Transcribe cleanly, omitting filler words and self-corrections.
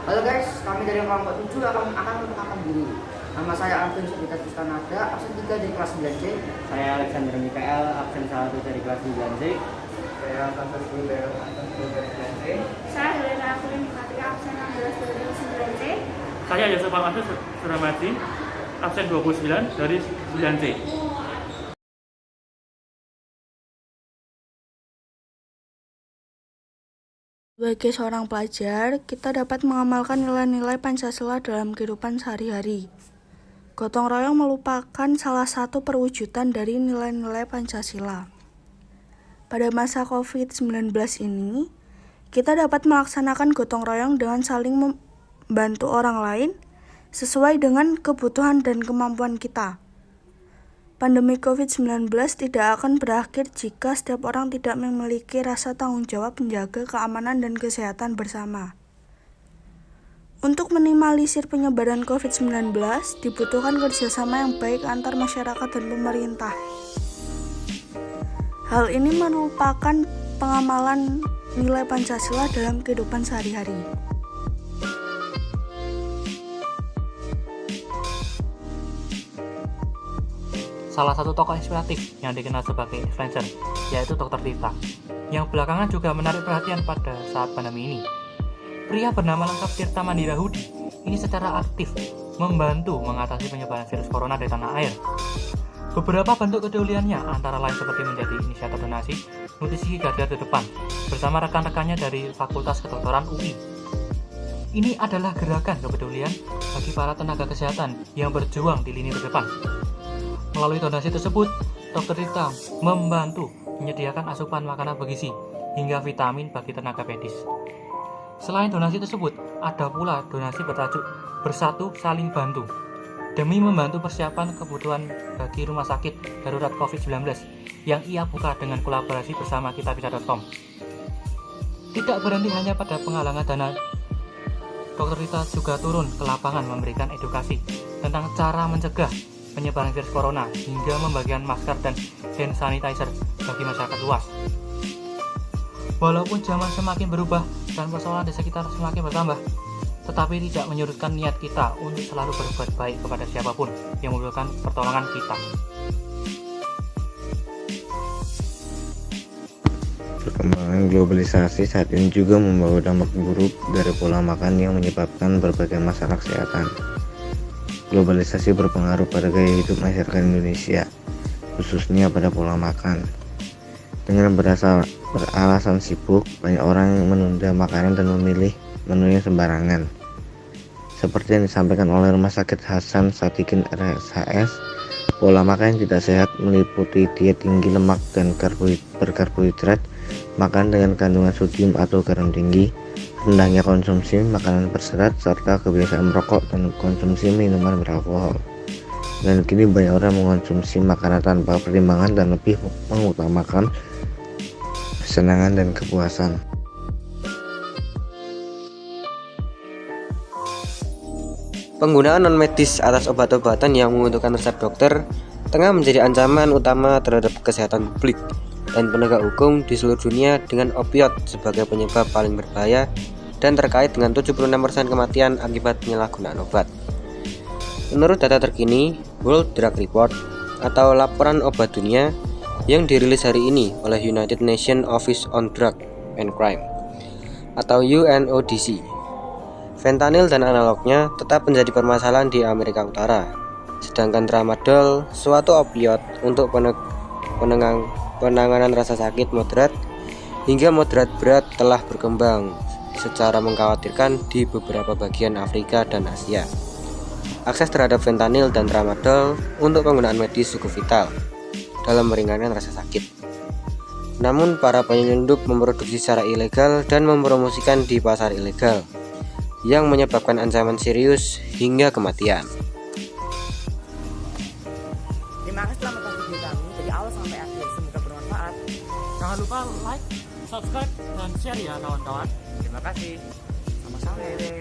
Halo guys, kami dari kelompok 7 akan memperkenalkan diri. Nama saya Alvin Sudita Kanada, absen 3 dari kelas 9C. Saya Alexander Mikael, absen 1 dari kelas 9C. Saya Santos Gudel, absen 10 dari 9C. Saya Helena Akulin Fatika, absen 16 dari 9C. Saya Yusuf Al-Masud Suramadi, absen 29 dari 9C. Sebagai seorang pelajar, kita dapat mengamalkan nilai-nilai Pancasila dalam kehidupan sehari-hari. Gotong royong merupakan salah satu perwujudan dari nilai-nilai Pancasila. Pada masa COVID-19 ini, kita dapat melaksanakan gotong royong dengan saling membantu orang lain sesuai dengan kebutuhan dan kemampuan kita. Pandemi COVID-19 tidak akan berakhir jika setiap orang tidak memiliki rasa tanggung jawab menjaga keamanan dan kesehatan bersama. Untuk minimalisir penyebaran COVID-19, dibutuhkan kerjasama yang baik antar masyarakat dan pemerintah. Hal ini merupakan pengamalan nilai Pancasila dalam kehidupan sehari-hari. Salah satu tokoh inspiratif yang dikenal sebagai influencer, yaitu Dr. Tirta, yang belakangan juga menarik perhatian pada saat pandemi ini. Pria bernama lengkap Tirta Mandira Hudi ini secara aktif membantu mengatasi penyebaran virus corona di tanah air. Beberapa bentuk kepeduliannya antara lain seperti menjadi inisiator donasi nutrisi garda terdepan bersama rekan-rekannya dari Fakultas Kedokteran UI. Ini adalah gerakan kepedulian bagi para tenaga kesehatan yang berjuang di lini terdepan. Melalui donasi tersebut, Dr. Tirta membantu menyediakan asupan makanan bergizi hingga vitamin bagi tenaga medis. Selain donasi tersebut, ada pula donasi bertajuk Bersatu Saling Bantu demi membantu persiapan kebutuhan bagi rumah sakit darurat COVID-19 yang ia buka dengan kolaborasi bersama kitabisa.com. Tidak berhenti hanya pada penggalangan dana, Dr. Tirta juga turun ke lapangan memberikan edukasi tentang cara mencegah penyebaran virus corona hingga membagikan masker dan hand sanitizer bagi masyarakat luas. Walaupun zaman semakin berubah dan persoalan di sekitar semakin bertambah, tetapi tidak menyurutkan niat kita untuk selalu berbuat baik kepada siapapun yang membutuhkan pertolongan kita. Perkembangan globalisasi saat ini juga membawa dampak buruk dari pola makan yang menyebabkan berbagai masalah kesehatan. Globalisasi berpengaruh pada gaya hidup masyarakat Indonesia, khususnya pada pola makan. Dengan beralasan sibuk, banyak orang yang menunda makanan dan memilih menu yang sembarangan. Seperti yang disampaikan oleh Rumah Sakit Hasan Sadikin RSHS, pola makan yang tidak sehat meliputi diet tinggi lemak dan berkarbohidrat, makan dengan kandungan sodium atau garam tinggi, rendahnya konsumsi makanan berserat, serta kebiasaan merokok dan konsumsi minuman beralkohol. Dan kini banyak orang mengonsumsi makanan tanpa pertimbangan dan lebih mengutamakan kesenangan dan kepuasan. Penggunaan non-medis atas obat-obatan yang membutuhkan resep dokter tengah menjadi ancaman utama terhadap kesehatan publik dan penegak hukum di seluruh dunia, dengan opioid sebagai penyebab paling berbahaya dan terkait dengan 76% kematian akibat penyalahgunaan obat. Menurut data terkini World Drug Report atau laporan obat dunia yang dirilis hari ini oleh United Nations Office on Drug and Crime atau UNODC, fentanyl dan analognya tetap menjadi permasalahan di Amerika Utara, sedangkan tramadol, suatu opioid untuk penanganan rasa sakit moderat hingga moderat berat, telah berkembang secara mengkhawatirkan di beberapa bagian Afrika dan Asia. Akses terhadap fentanyl dan tramadol untuk penggunaan medis cukup vital dalam meringankan rasa sakit. Namun para penyelundup memproduksi secara ilegal dan mempromosikan di pasar ilegal yang menyebabkan ancaman serius hingga kematian. Terima kasih telah menonton video kami dari awal sampai akhir, semoga bermanfaat. Jangan lupa like, subscribe, dan share ya kawan-kawan. Terima kasih. Sama-sama.